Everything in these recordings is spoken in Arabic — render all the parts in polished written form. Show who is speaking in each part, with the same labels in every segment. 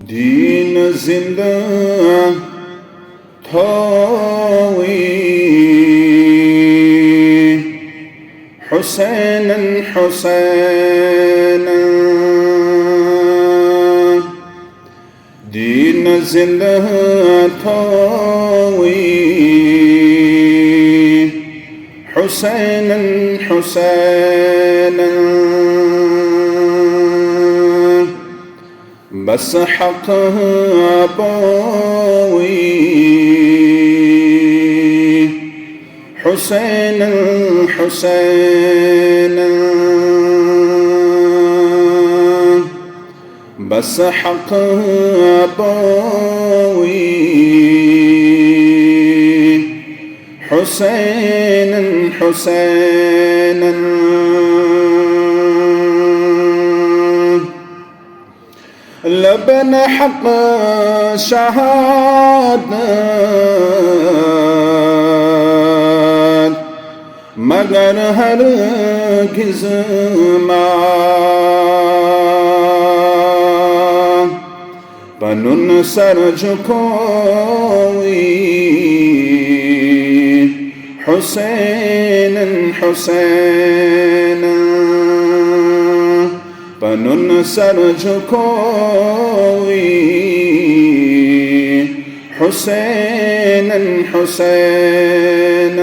Speaker 1: دین زنده تاوی حسینا حسینا دین زنده تاوی حسینا حسینا بس حق باوي حسينا حسينا بس حق باوي حسينا حسينا لبن حق شهادت مگر هرگز ما بنون سر جکوی حسین حسین بنون سر جکوی حسین حسین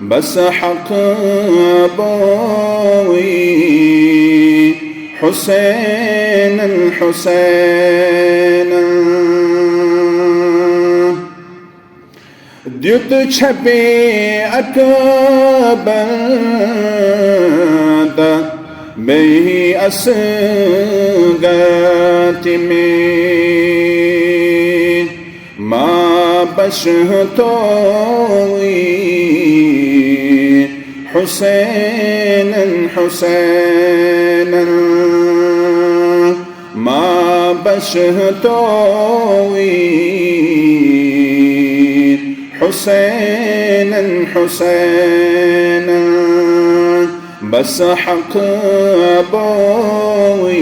Speaker 1: بس حق باوی حسین حسین دیت چپی اکبر به اسقات میں ما بشتوی حسینا حسینا ما بشتوی حسینا حسینا بس حق باوي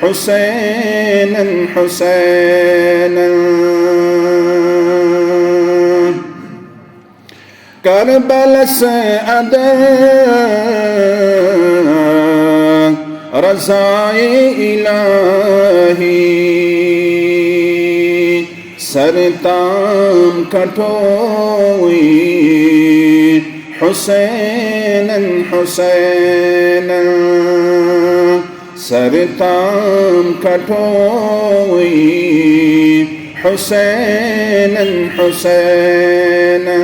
Speaker 1: حسينا حسينا كربلاء سعادة رضاي إلهي سرتام كتوي حسينا حسينا سرتام كتوي حسينا حسينا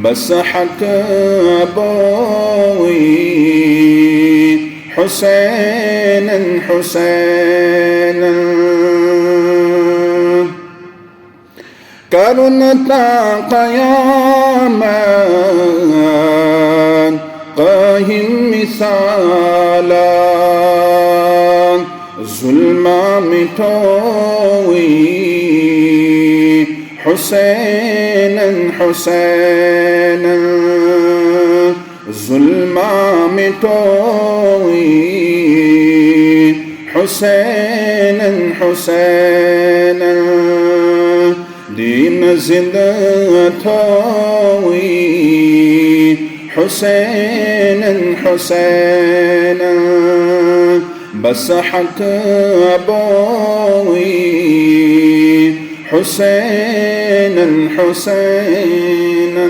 Speaker 1: بس حق باوي حسينا حسينا كرنتا قياما قاهم مثالا ظلما متوي حسينا حسينا ظلما متوي حسينا حسينا دين زنده تاوي حسينا حسينا بس حق باوي حسينا حسينا